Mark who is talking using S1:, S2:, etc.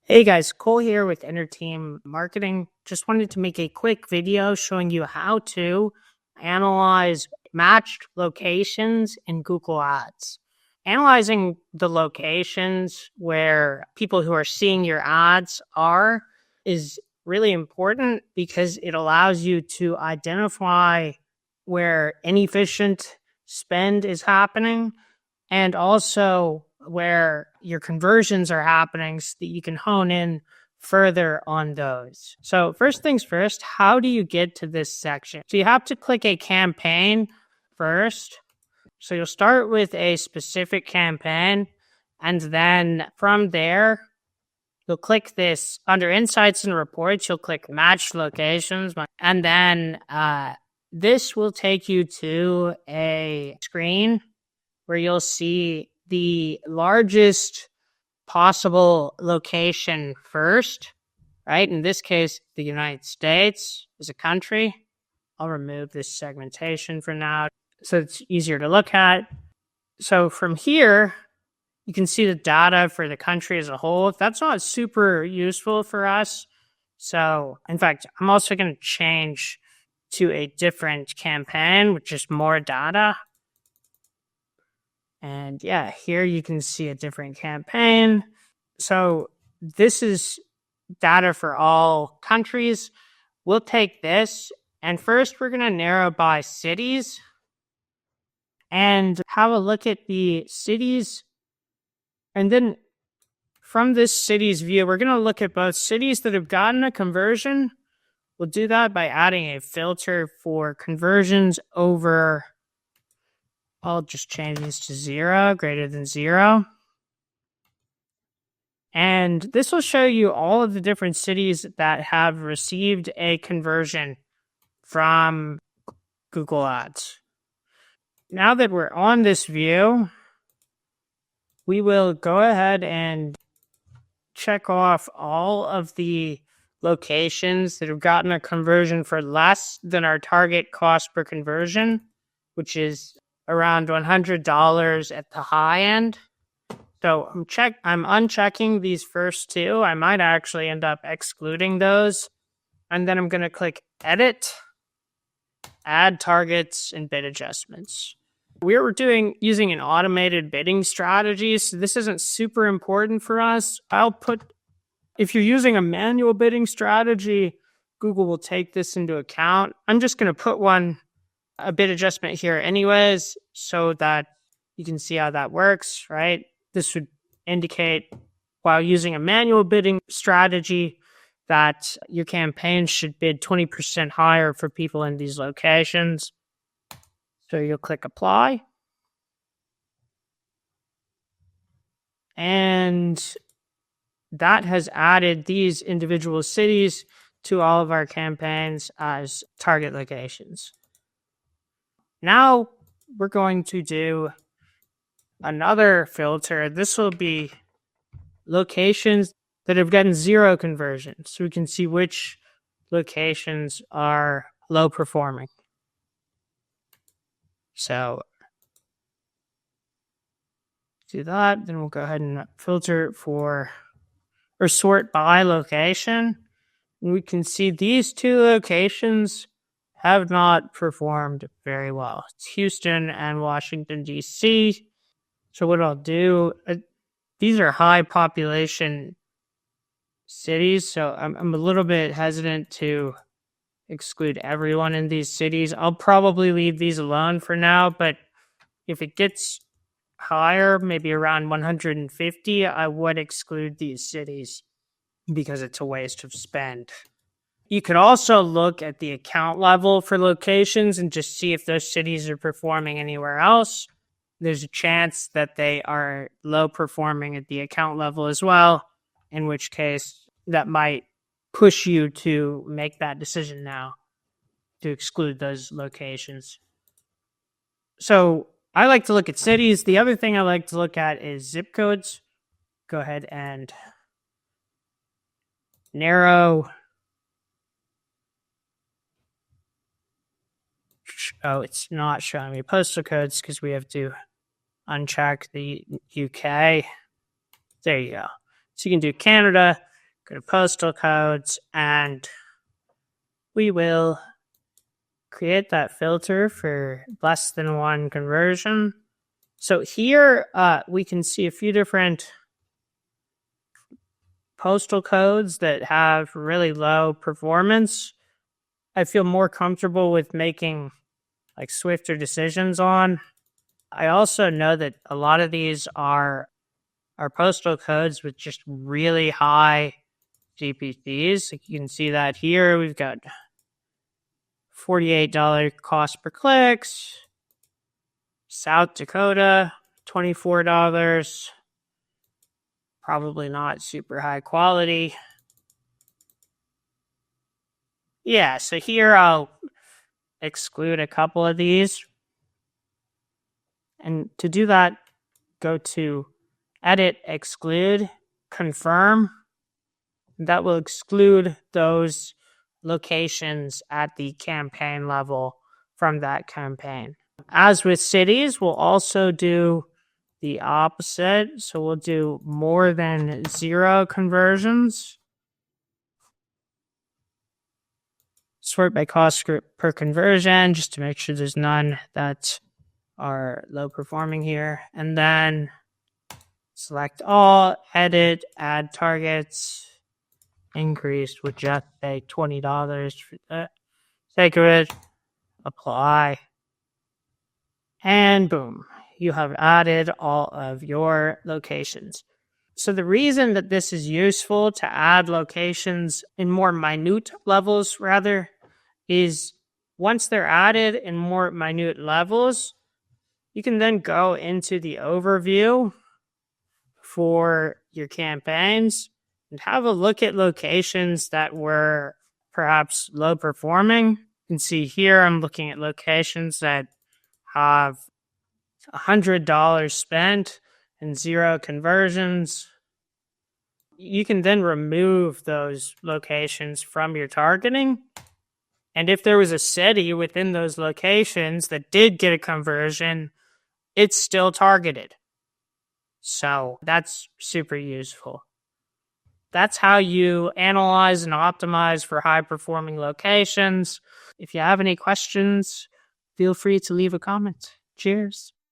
S1: Hey guys, Cole here with Inner Team Marketing. Just wanted to make a quick video showing you how to analyze matched locations in Google Ads. Analyzing the locations where people who are seeing your ads are is really important because it allows you to identify where inefficient spend is happening and also where your conversions are happening so that you can hone in further on those. So first things first, how do you get to this section? So you have to click a campaign first. So you'll start with a specific campaign, and then from there, you'll click this under Insights and Reports, you'll click Match Locations, and then this will take you to a screen where you'll see the largest possible location first, right? In this case, the United States is a country. I'll remove this segmentation for now so it's easier to look at. So from here, you can see the data for the country as a whole. That's not super useful for us. So in fact, I'm also going to change to a different campaign, which is more data. And yeah, here you can see a different campaign. So this is data for all countries. We'll take this, and first we're going to narrow by cities and have a look at the cities. And then from this cities view, we're going to look at both cities that have gotten a conversion. We'll do that by adding a filter for conversions over, I'll just change these to 0, greater than 0. And this will show you all of the different cities that have received a conversion from Google Ads. Now that we're on this view, we will go ahead and check off all of the locations that have gotten a conversion for less than our target cost per conversion, which is around $100 at the high end. So I'm unchecking these first two. I might actually end up excluding those. And then I'm going to click Edit, Add Targets, and Bid Adjustments. We're using an automated bidding strategy, so this isn't super important for us. If you're using a manual bidding strategy, Google will take this into account. I'm just going to put a bid adjustment here anyways, so that you can see how that works, right? This would indicate, while using a manual bidding strategy, that your campaign should bid 20% higher for people in these locations. So you'll click Apply. And that has added these individual cities to all of our campaigns as target locations. Now we're going to do another filter. This will be locations that have gotten 0 conversions, so we can see which locations are low performing. So do that, then we'll go ahead and filter for or sort by location. And we can see these two locations have not performed very well. It's Houston and Washington, D.C. So what I'll do, these are high population cities, so I'm a little bit hesitant to exclude everyone in these cities. I'll probably leave these alone for now, but if it gets higher, maybe around 150, I would exclude these cities because it's a waste of spend. You could also look at the account level for locations and just see if those cities are performing anywhere else. There's a chance that they are low performing at the account level as well, in which case that might push you to make that decision now to exclude those locations. So I like to look at cities. The other thing I like to look at is zip codes. Go ahead and narrow. Oh, it's not showing me postal codes because we have to uncheck the UK. There you go. So you can do Canada, go to postal codes, and we will create that filter for less than one conversion. So here we can see a few different postal codes that have really low performance. I feel more comfortable with making like swifter decisions on. I also know that a lot of these are postal codes with just really high CPCs. Like you can see that here. We've got $48 cost per clicks. South Dakota, $24. Probably not super high quality. Yeah, so here I'll exclude a couple of these. And to do that, go to Edit, Exclude, Confirm. That will exclude those locations at the campaign level from that campaign. As with cities, we'll also do the opposite. So we'll do more than 0 conversions. Sort by cost per conversion, just to make sure there's none that are low performing here. And then select all, edit, add targets, increased with just say $20 for the sake of it, apply, and boom, you have added all of your locations. So the reason that this is useful to add locations in more minute levels rather is once they're added in more minute levels, you can then go into the overview for your campaigns and have a look at locations that were perhaps low performing. You can see here I'm looking at locations that have $100 spent and 0 conversions. You can then remove those locations from your targeting. And if there was a city within those locations that did get a conversion, it's still targeted. So that's super useful. That's how you analyze and optimize for high-performing locations. If you have any questions, feel free to leave a comment. Cheers.